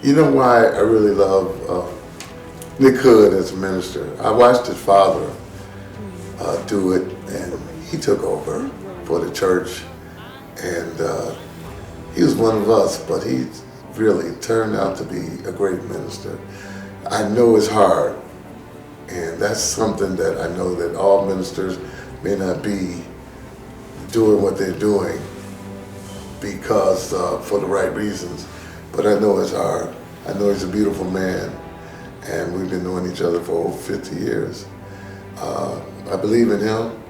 You know why I really love Nick Hood as a minister? I watched his father do it, and he took over for the church, and he was one of us, but he really turned out to be a great minister. I know it's hard, and that's something that I know that all ministers may not be doing what they're doing because for the right reasons, but I know it's hard. I know he's a beautiful man, and we've been knowing each other for over 50 years. I believe in him.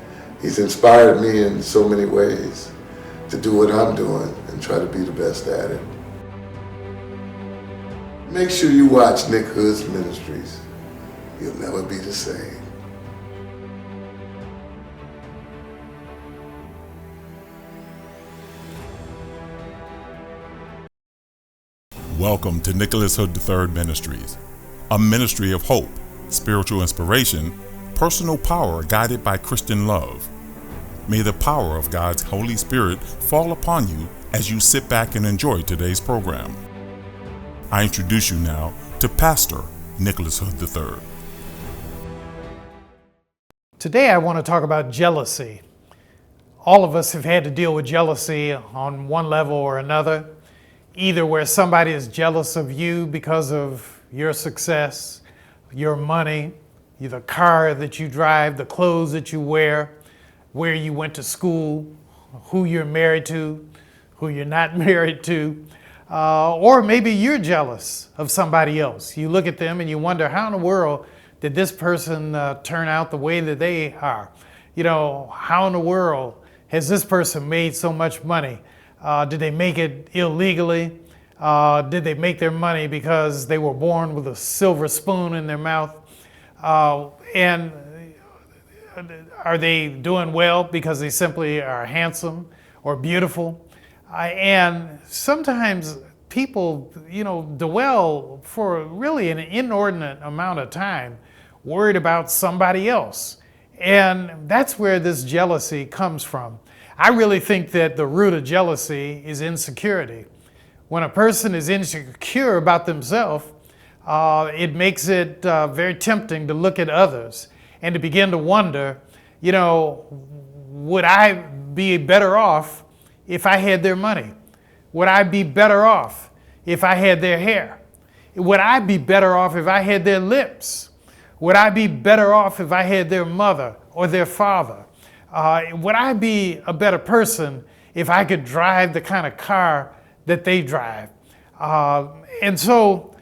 He's inspired me in so many ways to do what I'm doing and try to be the best at it. Make sure you watch Nick Hood's ministries. You'll never be the same. Welcome to Nicholas Hood III Ministries, a ministry of hope, spiritual inspiration, personal power guided by Christian love. May the power of God's Holy Spirit fall upon you as you sit back and enjoy today's program. I introduce you now to Pastor Nicholas Hood III. Today I want to talk about jealousy. All of us have had to deal with jealousy on one level or another, either where somebody is jealous of you because of your success, your money, the car that you drive, the clothes that you wear, where you went to school, who you're married to, who you're not married to, or maybe you're jealous of somebody else. You look at them and you wonder, how in the world did this person turn out the way that they are? You know, how in the world has this person made so much money? Did they make it illegally? Did they make their money because they were born with a silver spoon in their mouth? And are they doing well because they simply are handsome or beautiful? And sometimes people, dwell for really an inordinate amount of time worried about somebody else. And that's where this jealousy comes from. I really think that the root of jealousy is insecurity. When a person is insecure about themselves, it makes it very tempting to look at others and to begin to wonder, would I be better off if I had their money? Would I be better off if I had their hair? Would I be better off if I had their lips? Would I be better off if I had their mother or their father? Would I be a better person if I could drive the kind of car that they drive? And so,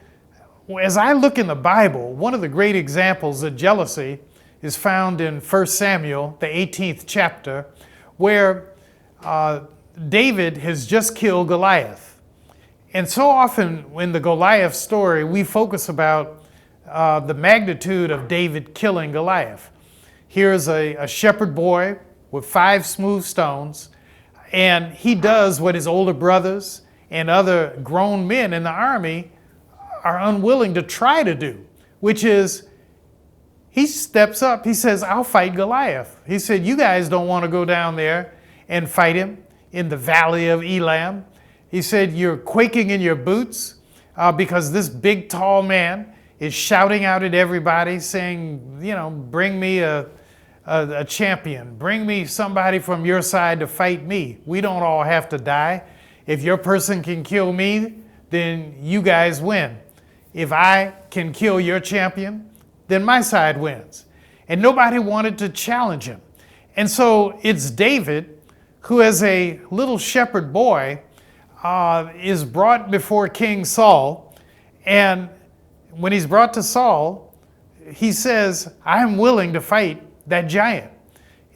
as I look in the Bible, one of the great examples of jealousy is found in 1 Samuel, the 18th chapter, where David has just killed Goliath. And so often in the Goliath story, we focus about the magnitude of David killing Goliath. Here's a shepherd boy with 5 smooth stones, and he does what his older brothers and other grown men in the army are unwilling to try to do, which is he steps up, he says, I'll fight Goliath. He said, you guys don't want to go down there and fight him in the valley of Elam. He said, you're quaking in your boots because this big tall man is shouting out at everybody saying, bring me a champion, bring me somebody from your side to fight me. We don't all have to die. If your person can kill me, then you guys win. If I can kill your champion, then my side wins. And nobody wanted to challenge him. And so it's David who, as a little shepherd boy, is brought before King Saul. And when he's brought to Saul, he says, I'm willing to fight that giant.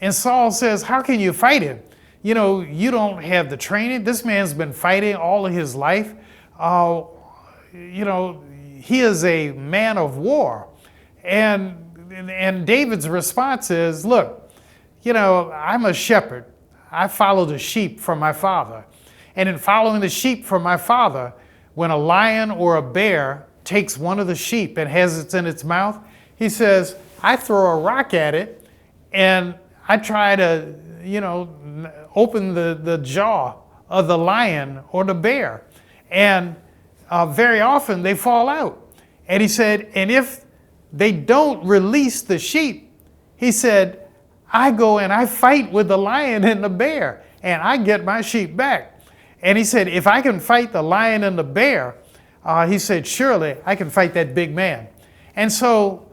And Saul says, how can you fight him? You don't have the training. This man's been fighting all of his life. He is a man of war. And David's response is, look, I'm a shepherd. I follow the sheep from my father. And in following the sheep from my father, when a lion or a bear takes one of the sheep and has it in its mouth, he says, I throw a rock at it and I try to, open the jaw of the lion or the bear. And very often they fall out. And he said, and if they don't release the sheep, he said, I go and I fight with the lion and the bear, and I get my sheep back. And he said, if I can fight the lion and the bear, he said, surely I can fight that big man. And so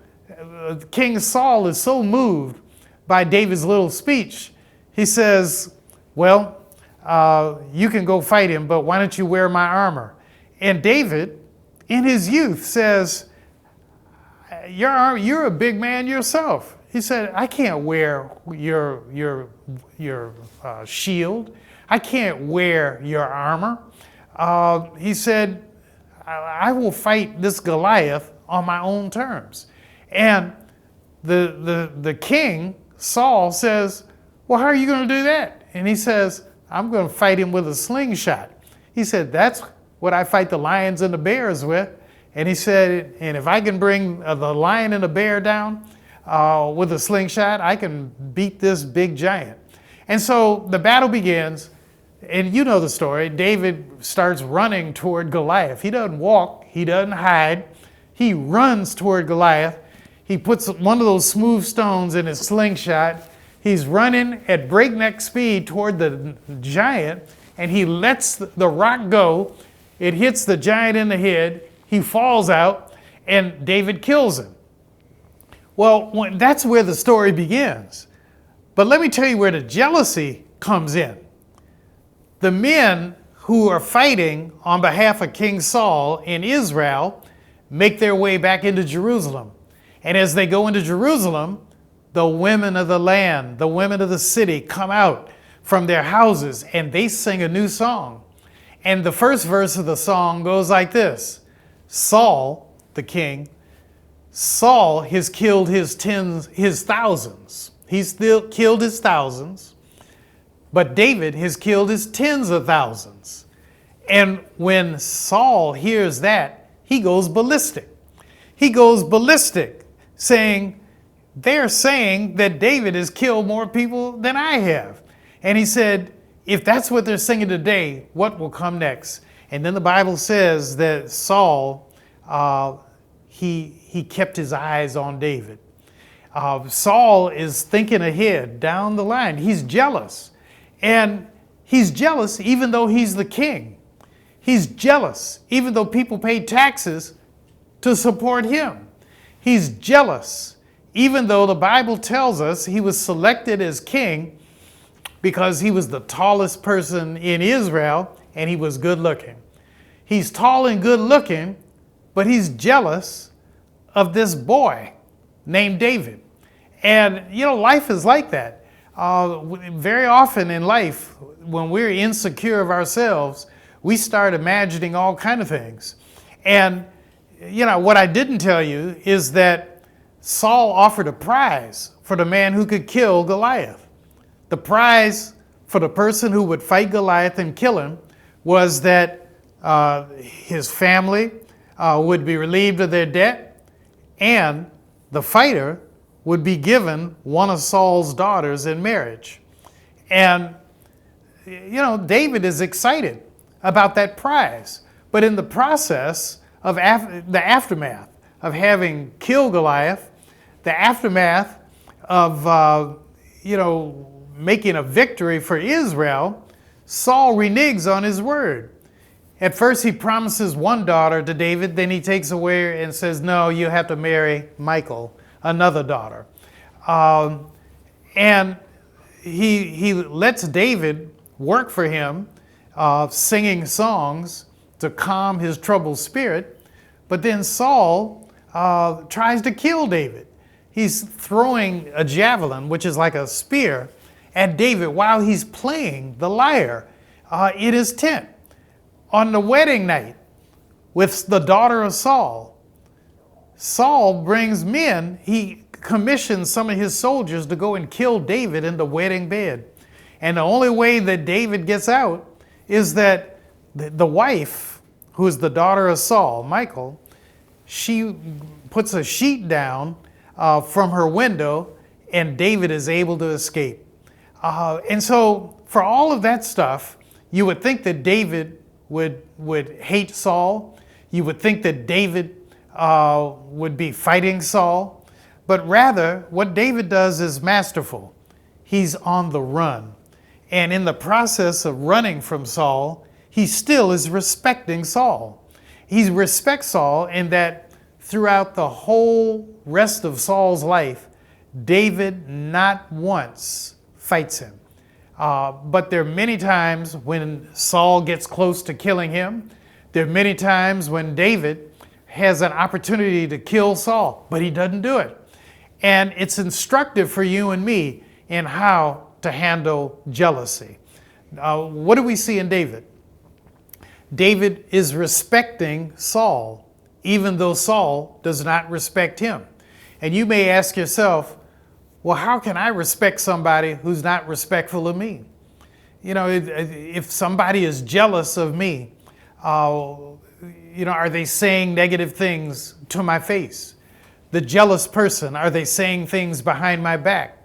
King Saul is so moved by David's little speech, he says, well, you can go fight him, but why don't you wear my armor? And David, in his youth, says, you're a big man yourself. He said, I can't wear your shield. I can't wear your armor. He said, I will fight this Goliath on my own terms. And the king, Saul, says, well, how are you going to do that? And he says, I'm going to fight him with a slingshot. He said, that's what I fight the lions and the bears with. And he said, and if I can bring the lion and the bear down with a slingshot, I can beat this big giant. And so the battle begins, and you know the story. David starts running toward Goliath. He doesn't walk, he doesn't hide. He runs toward Goliath. He puts one of those smooth stones in his slingshot. He's running at breakneck speed toward the giant, and he lets the rock go. It hits the giant in the head. He falls out, and David kills him. Well, that's where the story begins. But let me tell you where the jealousy comes in. The men who are fighting on behalf of King Saul in Israel make their way back into Jerusalem. And as they go into Jerusalem, the women of the land, the women of the city come out from their houses and they sing a new song. And the first verse of the song goes like this. Saul, the king, Saul has killed his thousands. He's still killed his thousands, but David has killed his tens of thousands. And when Saul hears that, he goes ballistic. He goes ballistic, saying, they're saying that David has killed more people than I have. And he said, if that's what they're singing today, what will come next? And then the Bible says that Saul, he kept his eyes on David. Saul is thinking ahead down the line. He's jealous. And he's jealous even though he's the king. He's jealous even though people pay taxes to support him. He's jealous even though the Bible tells us he was selected as king because he was the tallest person in Israel and he was good looking. He's tall and good looking, but he's jealous of this boy named David. And, you know, life is like that. Very often in life, when we're insecure of ourselves, we start imagining all kinds of things. And, you know, what I didn't tell you is that Saul offered a prize for the man who could kill Goliath. The prize for the person who would fight Goliath and kill him was that his family would be relieved of their debt, and the fighter would be given one of Saul's daughters in marriage. And, you know, David is excited about that prize. But in the process of the aftermath of having killed Goliath, the aftermath of, making a victory for Israel, Saul reneges on his word. At first he promises one daughter to David, then he takes away and says, no, you have to marry Michal, another daughter. And he lets David work for him, singing songs to calm his troubled spirit. But then Saul tries to kill David. He's throwing a javelin, which is like a spear, at David while he's playing the lyre in his tent. On the wedding night with the daughter of Saul, Saul brings men. He commissions some of his soldiers to go and kill David in the wedding bed. And the only way that David gets out is that the wife, who is the daughter of Saul, Michal, she puts a sheet down from her window, and David is able to escape. And so for all of that stuff, you would think that David would hate Saul. You would think that David would be fighting Saul, but rather what David does is masterful. He's on the run. And in the process of running from Saul, he still is respecting Saul. He respects Saul in that throughout the whole rest of Saul's life, David not once fights him. But there are many times when Saul gets close to killing him. There are many times when David has an opportunity to kill Saul, but he doesn't do it. And it's instructive for you and me in how to handle jealousy. What do we see in David? David is respecting Saul, even though Saul does not respect him. And you may ask yourself, well, how can I respect somebody who's not respectful of me? You know, if somebody is jealous of me, are they saying negative things to my face? The jealous person, are they saying things behind my back?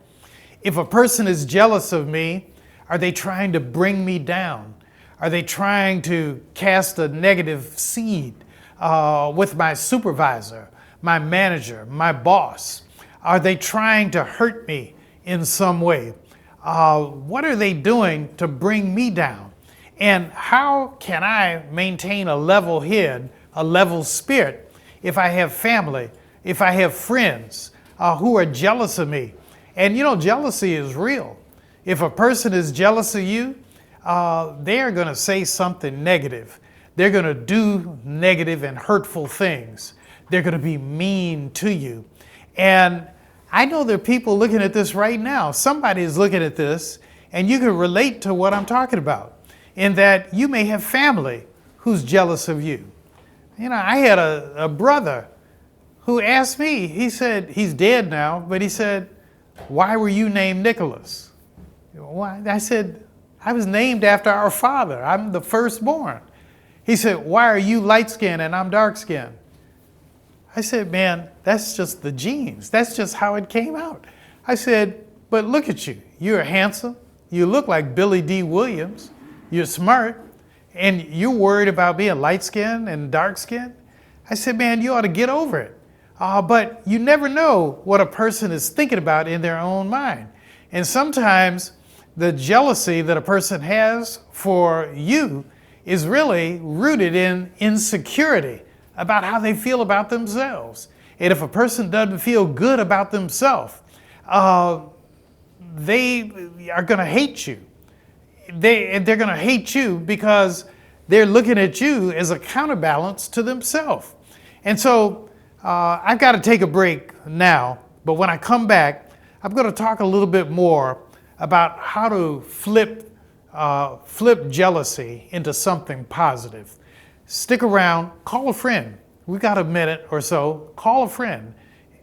If a person is jealous of me, are they trying to bring me down? Are they trying to cast a negative seed with my supervisor, my manager, my boss? Are they trying to hurt me in some way? What are they doing to bring me down? And how can I maintain a level head, a level spirit, if I have family, if I have friends who are jealous of me? And you know, jealousy is real. If a person is jealous of you, they are going to say something negative. They're going to do negative and hurtful things. They're going to be mean to you. And I know there are people looking at this right now. Somebody is looking at this, and you can relate to what I'm talking about, in that you may have family who's jealous of you. You know, I had a brother who asked me, he said, he's dead now, but he said, why were you named Nicholas? Why? I said, I was named after our father. I'm the firstborn. He said, why are you light-skinned and I'm dark-skinned? I said, man, that's just the genes. That's just how it came out. I said, but look at you. You're handsome. You look like Billy D. Williams. You're smart. And you're worried about being light-skinned and dark-skinned? I said, man, you ought to get over it. But you never know what a person is thinking about in their own mind. And sometimes the jealousy that a person has for you is really rooted in insecurity about how they feel about themselves. And if a person doesn't feel good about themselves, they are going to hate you. They're going to hate you because they're looking at you as a counterbalance to themselves. And so I've got to take a break now, but when I come back, I'm going to talk a little bit more about how to flip jealousy into something positive. Stick around, call a friend. We got a minute or so. Call a friend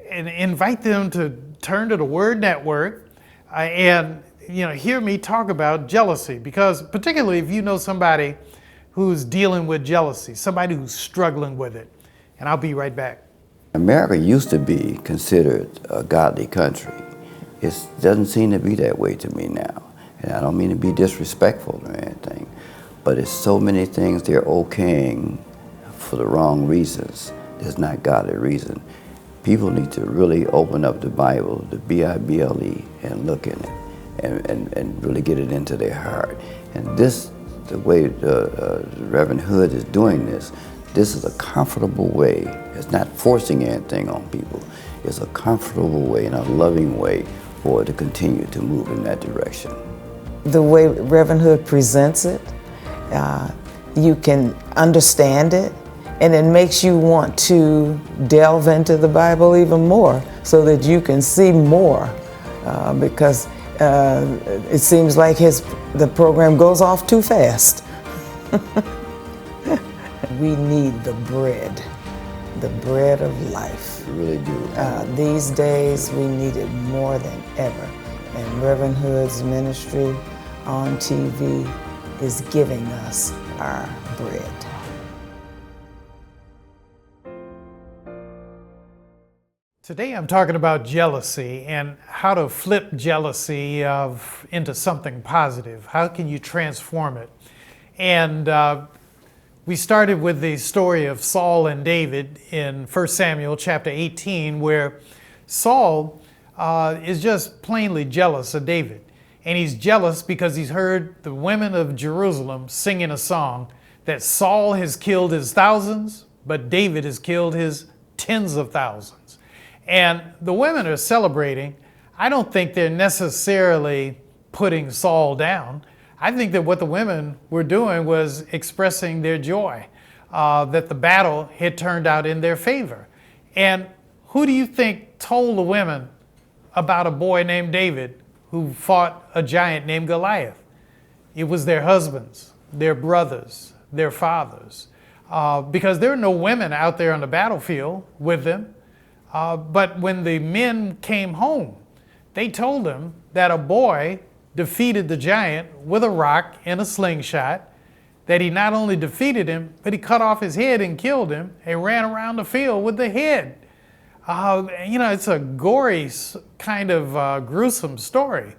and invite them to turn to the Word Network and hear me talk about jealousy. Because particularly if you know somebody who's dealing with jealousy, somebody who's struggling with it. And I'll be right back. America used to be considered a godly country. It doesn't seem to be that way to me now. And I don't mean to be disrespectful or anything, but it's so many things they're okaying for the wrong reasons. There's not godly reason. People need to really open up the Bible, the Bible, and look in it and really get it into their heart. And this, the way Reverend Hood is doing this is a comfortable way. It's not forcing anything on people. It's a comfortable way and a loving way for it to continue to move in that direction. The way Reverend Hood presents it, you can understand it, and it makes you want to delve into the Bible even more so that you can see more, because it seems like the program goes off too fast. We need the bread of life. We really do. These days, we need it more than ever. And Reverend Hood's ministry on TV is giving us our bread. Today I'm talking about jealousy and how to flip jealousy into something positive. How can you transform it? And We started with the story of Saul and David in 1 Samuel chapter 18, where Saul is just plainly jealous of David. And he's jealous because he's heard the women of Jerusalem singing a song that Saul has killed his thousands, but David has killed his tens of thousands. And the women are celebrating. I don't think they're necessarily putting Saul down. I think that what the women were doing was expressing their joy that the battle had turned out in their favor. And who do you think told the women about a boy named David who fought a giant named Goliath? It was their husbands, their brothers, their fathers, because there were no women out there on the battlefield with them. But when the men came home, they told them that a boy defeated the giant with a rock and a slingshot, that he not only defeated him, but he cut off his head and killed him and ran around the field with the head. It's a gory kind of gruesome story.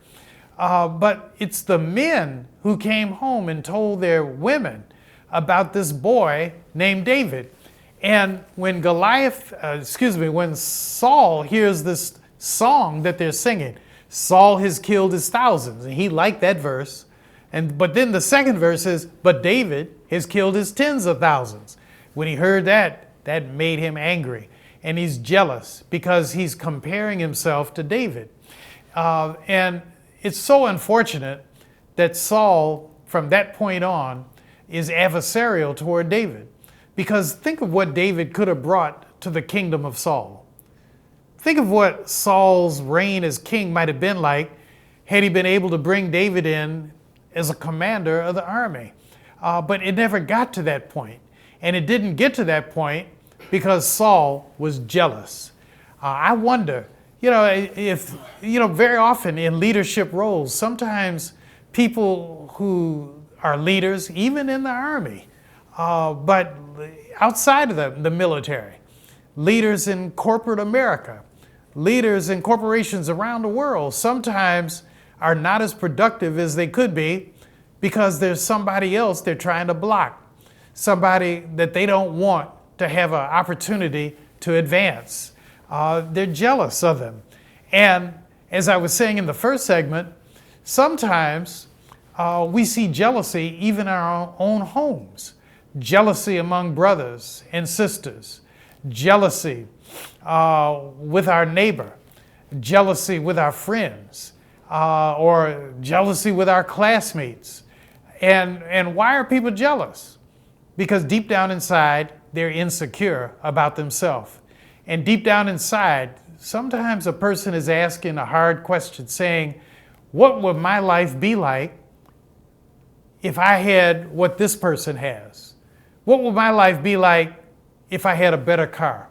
But it's the men who came home and told their women about this boy named David. And when when Saul hears this song that they're singing, Saul has killed his thousands, and he liked that verse. But then the second verse is, but David has killed his tens of thousands. When he heard that, that made him angry. And he's jealous because he's comparing himself to David. And it's so unfortunate that Saul, from that point on, is adversarial toward David. Because think of what David could have brought to the kingdom of Saul. Think of what Saul's reign as king might have been like had he been able to bring David in as a commander of the army. But it never got to that point. And it didn't get to that point because Saul was jealous. I wonder, if, very often in leadership roles, sometimes people who are leaders, even in the army, but outside of the military, leaders in corporate America, leaders in corporations around the world, sometimes are not as productive as they could be because there's somebody else they're trying to block, somebody that they don't want to have an opportunity to advance. They're jealous of them. And as I was saying in the first segment, sometimes we see jealousy even in our own homes. Jealousy among brothers and sisters, jealousy with our neighbor, jealousy with our friends, or jealousy with our classmates. And why are people jealous? Because deep down inside, they're insecure about themselves. And deep down inside, sometimes a person is asking a hard question, saying, what would my life be like if I had what this person has? What would my life be like if I had a better car?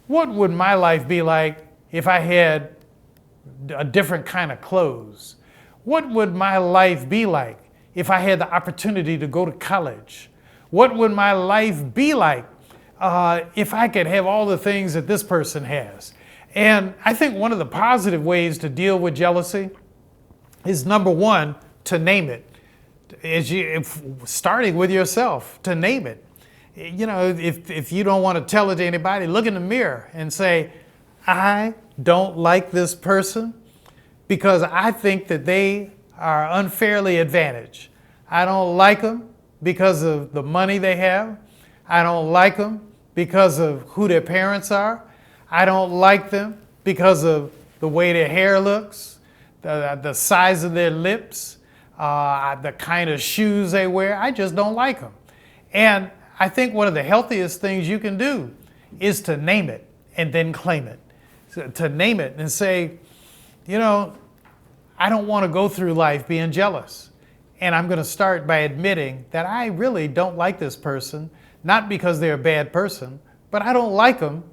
What would my life be like if I had a different kind of clothes? What would my life be like if I had the opportunity to go to college? What would my life be like if I could have all the things that this person has? And I think one of the positive ways to deal with jealousy is, number one, to name it. Starting with yourself, to name it. If you don't want to tell it to anybody, look in the mirror and say, I don't like this person because I think that they are unfairly advantaged. I don't like them because of the money they have. I don't like them because of who their parents are. I don't like them because of the way their hair looks, the size of their lips, the kind of shoes they wear. I just don't like them. And I think one of the healthiest things you can do is to name it and then claim it. So to name it and say, I don't want to go through life being jealous. And I'm going to start by admitting that I really don't like this person, not because they're a bad person, but I don't like them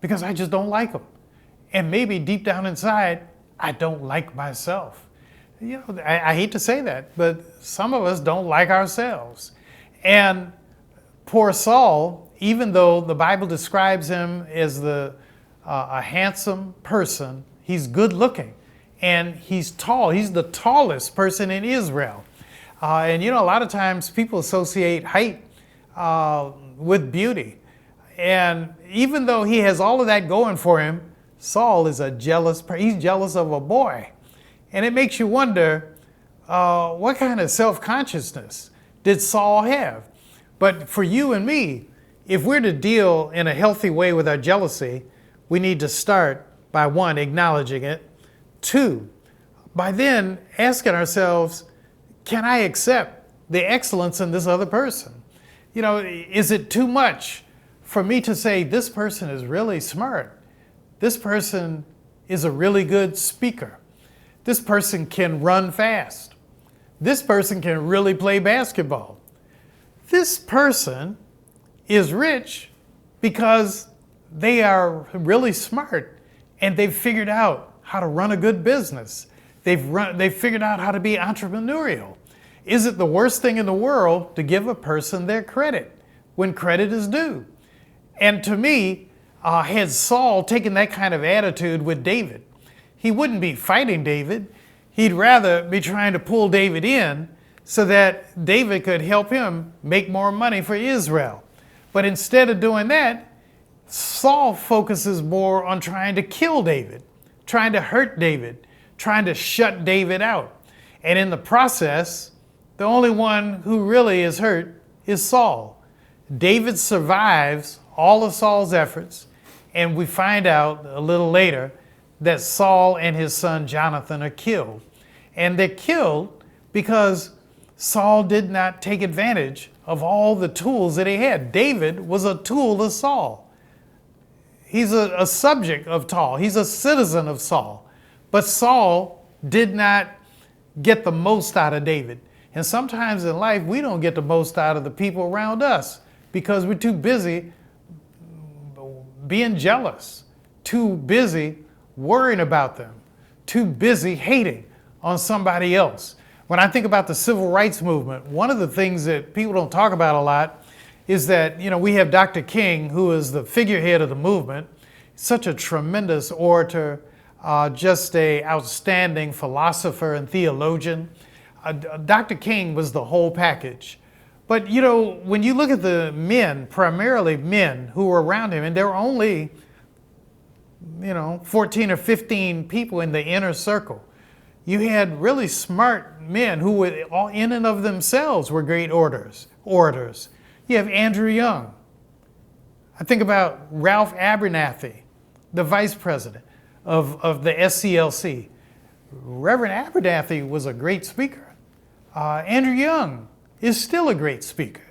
because I just don't like them. And maybe deep down inside, I don't like myself. I hate to say that, but some of us don't like ourselves. And poor Saul, even though the Bible describes him as a handsome person, he's good looking and he's tall. He's the tallest person in Israel. And a lot of times people associate height with beauty. And even though he has all of that going for him, Saul is he's jealous of a boy. And it makes you wonder, what kind of self-consciousness did Saul have? But for you and me, if we're to deal in a healthy way with our jealousy, we need to start by 1, acknowledging it, 2, by then asking ourselves, can I accept the excellence in this other person? You know, is it too much for me to say this person is really smart? This person is a really good speaker. This person can run fast. This person can really play basketball. This person is rich because they are really smart and they've figured out how to run a good business. They've figured out how to be entrepreneurial. Is it the worst thing in the world to give a person their credit when credit is due? And to me, had Saul taken that kind of attitude with David, he wouldn't be fighting David. He'd rather be trying to pull David in so that David could help him make more money for Israel. But instead of doing that, Saul focuses more on trying to kill David, trying to hurt David, trying to shut David out. And in the process, the only one who really is hurt is Saul. David survives all of Saul's efforts, and we find out a little later that Saul and his son Jonathan are killed. And they're killed because Saul did not take advantage of all the tools that he had. David was a tool of Saul. He's a subject of Saul. He's a citizen of Saul. But Saul did not get the most out of David. And sometimes in life, we don't get the most out of the people around us because we're too busy being jealous, too busy worrying about them, too busy hating on somebody else. When I think about the civil rights movement, one of the things that people don't talk about a lot is that, you know, we have Dr. King, who is the figurehead of the movement, such a tremendous orator, just an outstanding philosopher and theologian. Dr. King was the whole package. But, you know, when you look at the men, primarily men who were around him, and there were only, 14 or 15 people in the inner circle. You had really smart men who were all in and of themselves were great orators. You have Andrew Young. I think about Ralph Abernathy, the vice president of the SCLC. Reverend Abernathy was a great speaker. Andrew Young is still a great speaker.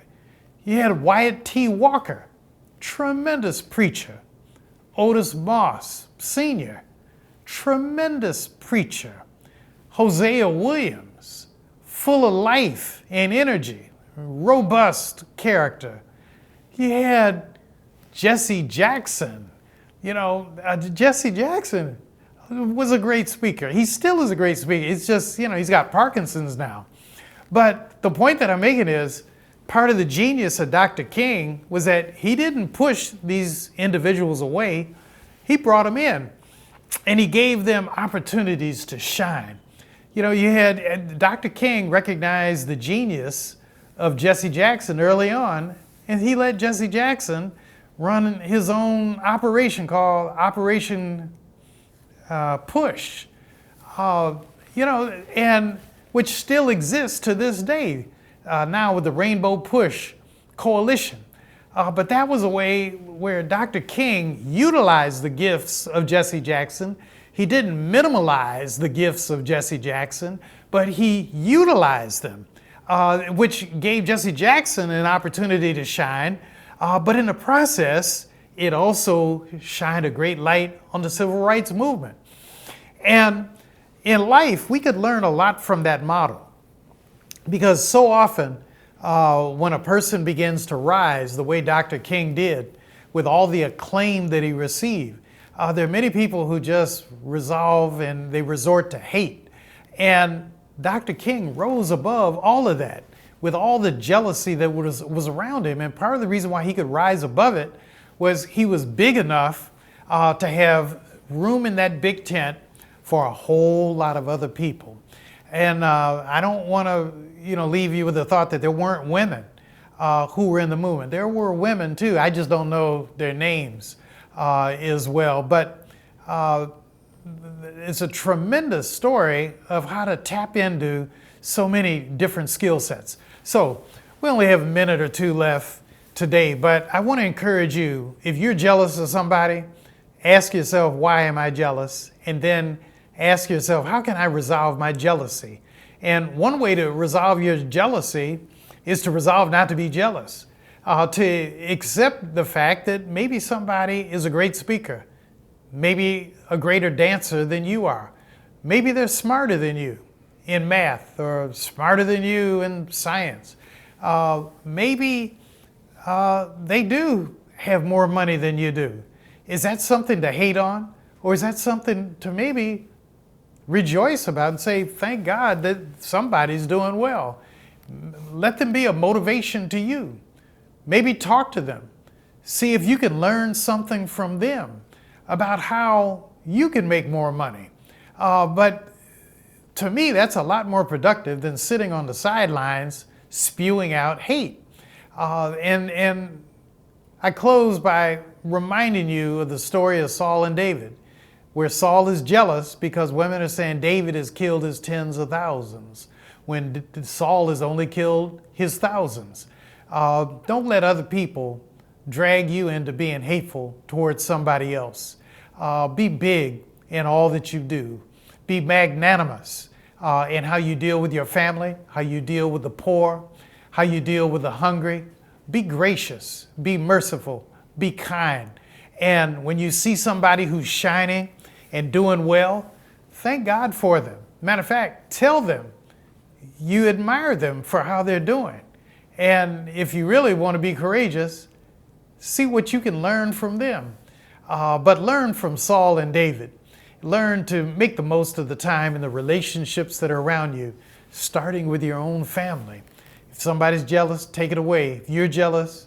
You had Wyatt T. Walker, tremendous preacher. Otis Moss, Sr., tremendous preacher. Hosea Williams, full of life and energy, robust character. You had Jesse Jackson. Jesse Jackson was a great speaker. He still is a great speaker. It's just, he's got Parkinson's now. But the point that I'm making is part of the genius of Dr. King was that he didn't push these individuals away. He brought them in and he gave them opportunities to shine. You had Dr. King recognize the genius of Jesse Jackson early on, and he let Jesse Jackson run his own operation called Operation Push, and which still exists to this day now with the Rainbow Push Coalition. But that was a way where Dr. King utilized the gifts of Jesse Jackson. He didn't minimalize the gifts of Jesse Jackson, but he utilized them, which gave Jesse Jackson an opportunity to shine. But in the process, it also shined a great light on the civil rights movement. And in life, we could learn a lot from that model, because so often when a person begins to rise the way Dr. King did, with all the acclaim that he received, there are many people who just resolve and they resort to hate. And Dr. King rose above all of that with all the jealousy that was around him. And part of the reason why he could rise above it was he was big enough to have room in that big tent for a whole lot of other people. And I don't want to leave you with the thought that there weren't women who were in the movement. There were women too. I just don't know their names as well. But it's a tremendous story of how to tap into so many different skill sets. So we only have a minute or two left today, but I want to encourage you, if you're jealous of somebody, ask yourself, why am I jealous? And then ask yourself, how can I resolve my jealousy? And one way to resolve your jealousy is to resolve not to be jealous, to accept the fact that maybe somebody is a great speaker, maybe a greater dancer than you are. Maybe they're smarter than you in math or smarter than you in science. Maybe they do have more money than you do. Is that something to hate on? Or is that something to maybe rejoice about and say, thank God that somebody's doing well? Let them be a motivation to you. Maybe talk to them. See if you can learn something from them about how you can make more money. But to me, that's a lot more productive than sitting on the sidelines spewing out hate. And I close by reminding you of the story of Saul and David, where Saul is jealous because women are saying David has killed his tens of thousands, when Saul has only killed his thousands. Don't let other people drag you into being hateful towards somebody else. Be big in all that you do. Be magnanimous in how you deal with your family, how you deal with the poor, how you deal with the hungry. Be gracious, be merciful, be kind. And when you see somebody who's shining and doing well, thank God for them. Matter of fact, tell them you admire them for how they're doing. And if you really want to be courageous, see what you can learn from them. But learn from Saul and David. Learn to make the most of the time in the relationships that are around you, starting with your own family. If somebody's jealous, take it away. If you're jealous,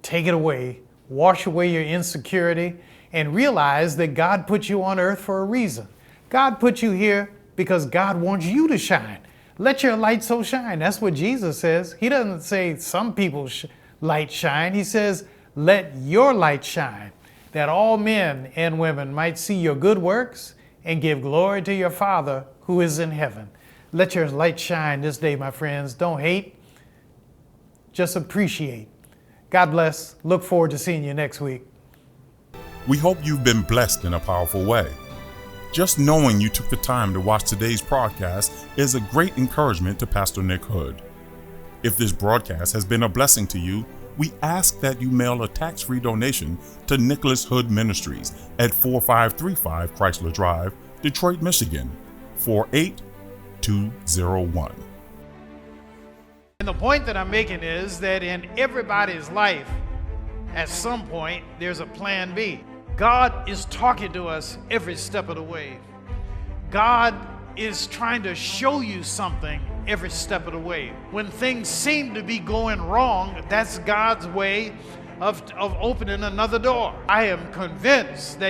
take it away. Wash away your insecurity and realize that God put you on earth for a reason. God put you here because God wants you to shine. Let your light so shine. That's what Jesus says. He doesn't say some people's light shine. He says, let your light shine, that all men and women might see your good works and give glory to your Father who is in heaven. Let your light shine this day, my friends. Don't hate, just appreciate. God bless. Look forward to seeing you next week. We hope you've been blessed in a powerful way. Just knowing you took the time to watch today's broadcast is a great encouragement to Pastor Nick Hood. If this broadcast has been a blessing to you, we ask that you mail a tax-free donation to Nicholas Hood Ministries at 4535 Chrysler Drive, Detroit, Michigan, 48201. And the point that I'm making is that in everybody's life, at some point, there's a plan B. God is talking to us every step of the way. God is trying to show you something every step of the way. When things seem to be going wrong, that's God's way of opening another door. I am convinced that